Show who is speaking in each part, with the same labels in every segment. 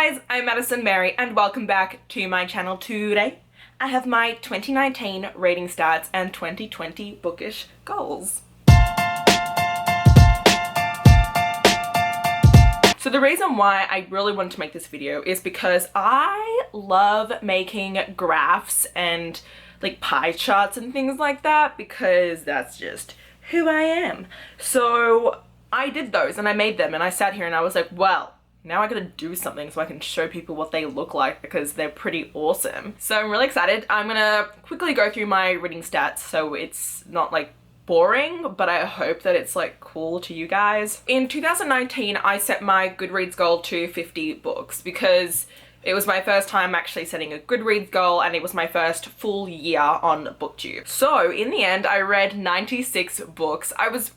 Speaker 1: guys, I'm Madison Mary and welcome back to my channel. Today I have my 2019 rating stats and 2020 bookish goals. So the reason why I really wanted to make this video is because I love making graphs and like pie charts and things like that, because that's just who I am. So I did those and I made them and I sat here and I was like, well, now I gotta do something so I can show people what they look like because they're pretty awesome. So I'm really excited. I'm gonna quickly go through my reading stats so it's not like boring, but I hope that it's like cool to you guys. In 2019, I set my Goodreads goal to 50 books because it was my first time actually setting a Goodreads goal and it was my first full year on BookTube. So in the end, I read 96 books. I was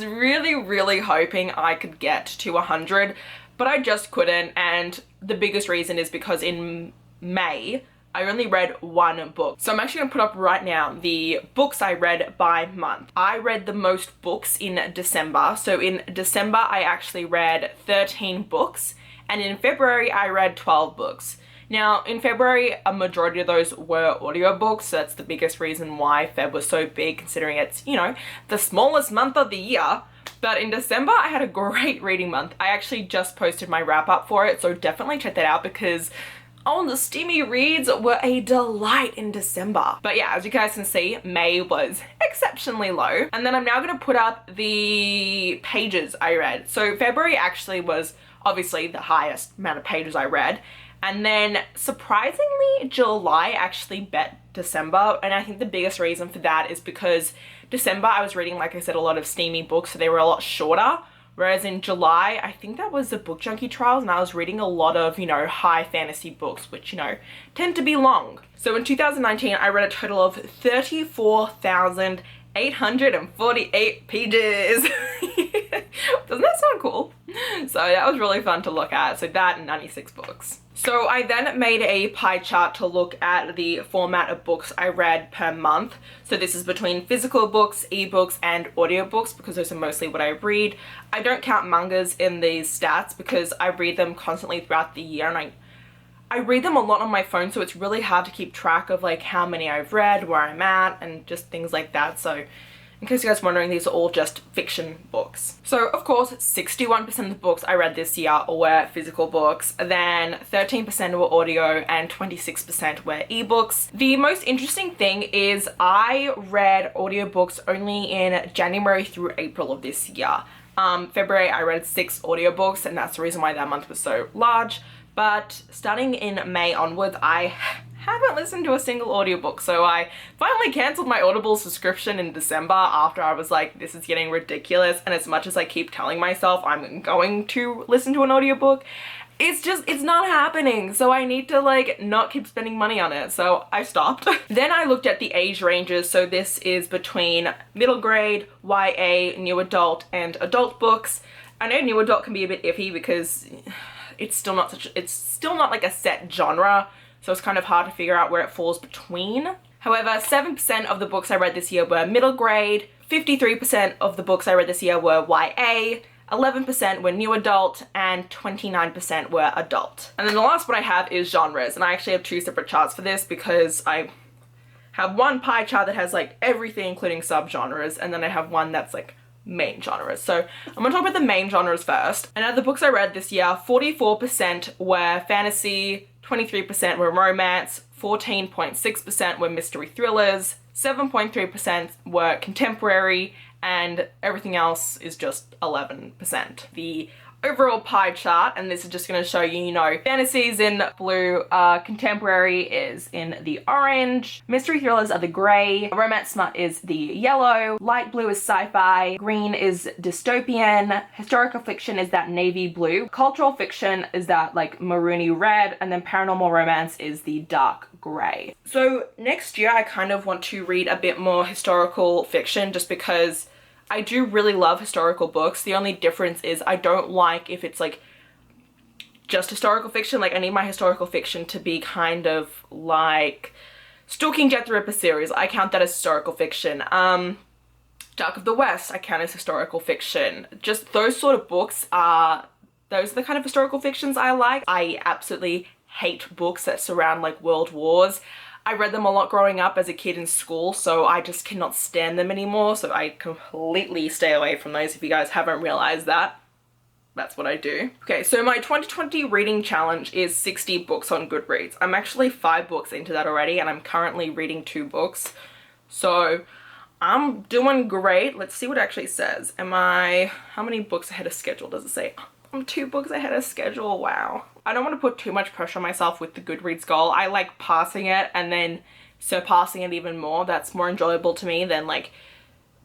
Speaker 1: really hoping I could get to 100, but I just couldn't, and the biggest reason is because in May, I only read one book. So I'm actually gonna put up right now the books I read by month. I read the most books in December. So in December, I actually read 13 books, and in February, I read 12 books. Now, in February, a majority of those were audiobooks, so that's the biggest reason why Feb was so big, considering it's, you know, the smallest month of the year. But in December, I had a great reading month. I actually just posted my wrap up for it, so definitely check that out because the steamy reads were a delight in December. But yeah, as you guys can see, May was exceptionally low. And then I'm now gonna put up the pages I read. So February actually was obviously the highest amount of pages I read. And then surprisingly, July actually bet December. And I think the biggest reason for that is because December I was reading, like I said, a lot of steamy books, so they were a lot shorter. Whereas in July, I think that was the Book Junkie trials and I was reading a lot of, you know, high fantasy books, which, you know, tend to be long. So in 2019, I read a total of 34,848 pages. Doesn't that sound cool? So that was really fun to look at. So that and 96 books. So I then made a pie chart to look at the format of books I read per month. So this is between physical books, ebooks, and audiobooks because those are mostly what I read. I don't count mangas in these stats because I read them constantly throughout the year, and I read them a lot on my phone, so it's really hard to keep track of like how many I've read, where I'm at, and just things like that. So in case you guys are wondering, these are all just fiction books. So of course, 61% of the books I read this year were physical books, then 13% were audio, and 26% were ebooks. The most interesting thing is I read audiobooks only in January through April of this year. February I read 6 audiobooks, and that's the reason why that month was so large. But starting in May onwards, I haven't listened to a single audiobook. So I finally cancelled my Audible subscription in December after I was like, this is getting ridiculous. And as much as I keep telling myself I'm going to listen to an audiobook, it's not happening. So I need to like not keep spending money on it. So I stopped. Then I looked at the age ranges. So this is between middle grade, YA, new adult, and adult books. I know new adult can be a bit iffy because it's still not like a set genre. So it's kind of hard to figure out where it falls between. However, 7% of the books I read this year were middle grade, 53% of the books I read this year were YA, 11% were new adult, and 29% were adult. And then the last one I have is genres, and I actually have 2 separate charts for this because I have one pie chart that has like everything including subgenres, and then I have one that's like main genres. So I'm gonna talk about the main genres first. And of the books I read this year, 44% were fantasy, 23% were romance, 14.6% were mystery thrillers, 7.3% were contemporary, and everything else is just 11%. The overall pie chart, and this is just going to show you, you know, fantasies in blue, contemporary is in the orange, mystery thrillers are the gray, romance smut is the yellow, light blue is sci-fi, green is dystopian, historical fiction is that navy blue, cultural fiction is that like maroony red, and then paranormal romance is the dark gray. So next year I kind of want to read a bit more historical fiction just because I do really love historical books. The only difference is I don't like if it's like just historical fiction. Like I need my historical fiction to be kind of like Stalking Jack the Ripper series. I count that as historical fiction. Dark of the West, I count as historical fiction. Just those sort of books are Those are the kind of historical fictions I like. I absolutely hate books that surround like world wars. I read them a lot growing up as a kid in school, so I just cannot stand them anymore. So I completely stay away from those. If you guys haven't realized that, that's what I do. Okay, so my 2020 reading challenge is 60 books on Goodreads. I'm actually 5 books into that already, and I'm currently reading 2 books. So I'm doing great. Let's see what it actually says. How many books ahead of schedule does it say? I'm 2 books ahead of schedule, wow. I don't want to put too much pressure on myself with the Goodreads goal. I like passing it and then surpassing it even more. That's more enjoyable to me than like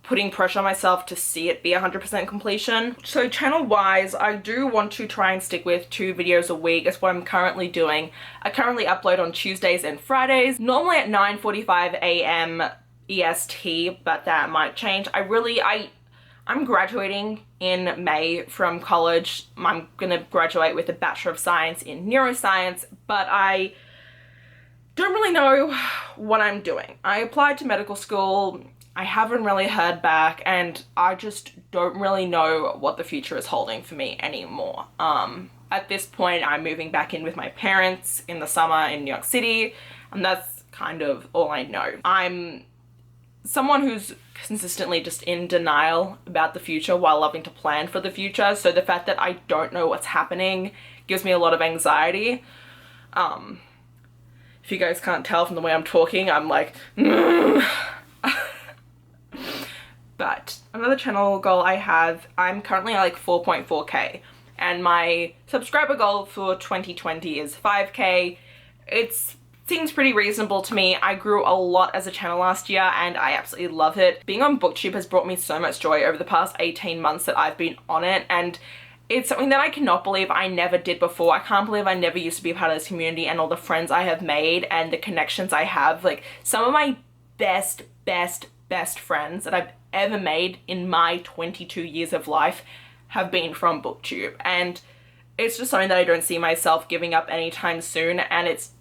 Speaker 1: putting pressure on myself to see it be 100% completion. So channel wise, I do want to try and stick with 2 videos a week. That's what I'm currently doing. I currently upload on Tuesdays and Fridays, normally at 9:45 a.m. EST, but that might change. I'm graduating in May from college. I'm gonna graduate with a Bachelor of Science in Neuroscience, but I don't really know what I'm doing. I applied to medical school. I haven't really heard back, and I just don't really know what the future is holding for me anymore. At this point, I'm moving back in with my parents in the summer in New York City, and that's kind of all I know. I'm someone who's consistently just in denial about the future while loving to plan for the future, so the fact that I don't know what's happening gives me a lot of anxiety. If you guys can't tell from the way I'm talking, I'm like, But another channel goal I have, I'm currently at like 4.4k, and my subscriber goal for 2020 is 5k. It seems pretty reasonable to me. I grew a lot as a channel last year and I absolutely love it. Being on BookTube has brought me so much joy over the past 18 months that I've been on it, and it's something that I cannot believe I never did before. I can't believe I never used to be a part of this community, and all the friends I have made and the connections I have. Like, some of my best friends that I've ever made in my 22 years of life have been from BookTube, and it's just something that I don't see myself giving up anytime soon, and it's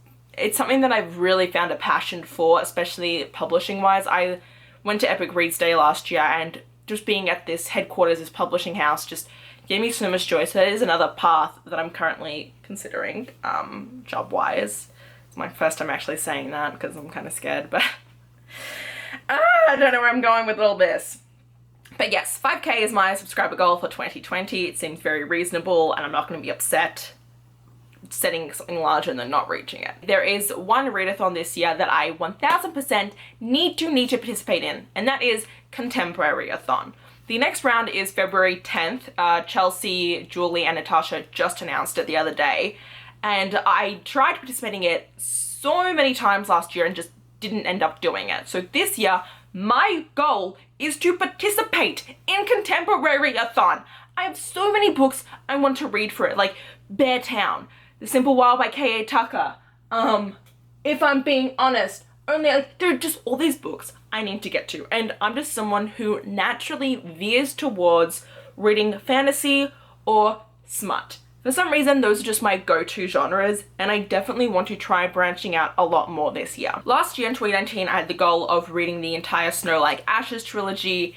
Speaker 1: something that I've really found a passion for, especially publishing wise. I went to Epic Reads Day last year, and just being at this headquarters, this publishing house, just gave me so much joy. So that is another path that I'm currently considering, job wise. It's my first time actually saying that because I'm kind of scared, but I don't know where I'm going with all this. But yes, 5k is my subscriber goal for 2020. It seems very reasonable, and I'm not going to be upset setting something larger and then not reaching it. There is one readathon this year that I 1000% need to participate in, and that is Contemporary-a-thon. The next round is February 10th. Chelsea, Julie, and Natasha just announced it the other day, and I tried participating in it so many times last year and just didn't end up doing it. So this year, my goal is to participate in Contemporary-a-thon. I have so many books I want to read for it, like Bear Town, The Simple Wild by K.A. Tucker, If I'm Being Honest, there are just all these books I need to get to, and I'm just someone who naturally veers towards reading fantasy or smut. For some reason, those are just my go-to genres, and I definitely want to try branching out a lot more this year. Last year in 2019, I had the goal of reading the entire Snow Like Ashes trilogy.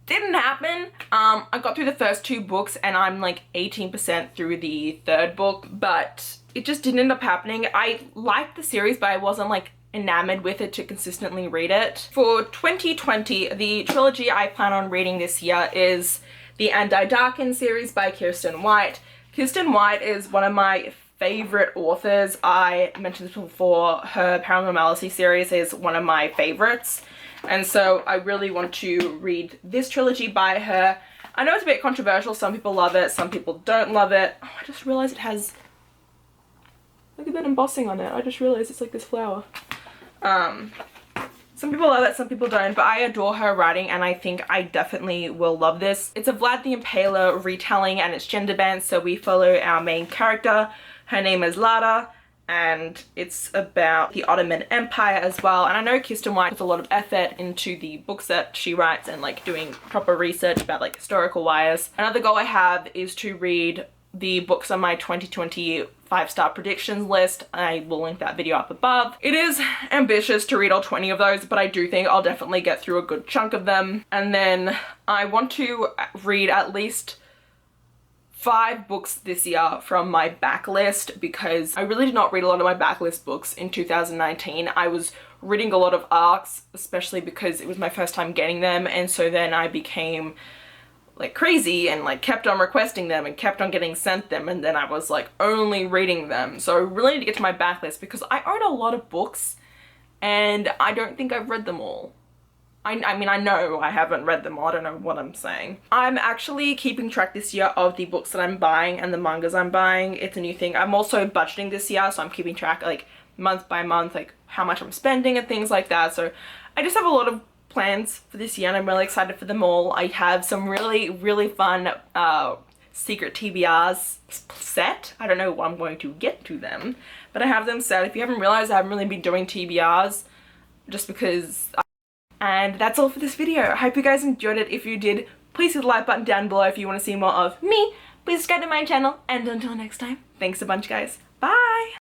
Speaker 1: Didn't happen. I got through the first 2 books, and I'm like 18% through the 3rd book, but it just didn't end up happening. I liked the series, but I wasn't like enamored with it to consistently read it. For 2020, the trilogy I plan on reading this year is the And I Darken series by Kiersten White. Kiersten White is one of my favorite authors. I mentioned this before, her Paranormal Malice series is one of my favorites, and so I really want to read this trilogy by her. I know it's a bit controversial, some people love it, some people don't love it. Oh, I just realized it has, look at that embossing on it. I just realized it's like this flower. Some people love it, some people don't, but I adore her writing, and I think I definitely will love this. It's a Vlad the Impaler retelling, and it's gender bent, so we follow our main character. Her name is Lada, and it's about the Ottoman Empire as well. And I know Kiersten White puts a lot of effort into the books that she writes and like doing proper research about like historical wires. Another goal I have is to read the books on my 2020 5-star predictions list. I will link that video up above. It is ambitious to read all 20 of those, but I do think I'll definitely get through a good chunk of them. And then I want to read at least 5 books this year from my backlist because I really did not read a lot of my backlist books in 2019. I was reading a lot of ARCs, especially because it was my first time getting them, and so then I became like crazy and like kept on requesting them and kept on getting sent them, and then I was like only reading them. So I really need to get to my backlist because I own a lot of books and I don't think I've read them all. I mean, I know I haven't read them all. I don't know what I'm saying. I'm actually keeping track this year of the books that I'm buying and the mangas I'm buying. It's a new thing. I'm also budgeting this year, so I'm keeping track like month by month, like how much I'm spending and things like that. So I just have a lot of plans for this year and I'm really excited for them all. I have some really fun secret TBRs set. I don't know when I'm going to get to them, but I have them set. If you haven't realized, I haven't really been doing TBRs just because. And that's all for this video. I hope you guys enjoyed it. If you did, please hit the like button down below. If you want to see more of me, please subscribe to my channel. And until next time, thanks a bunch, guys. Bye!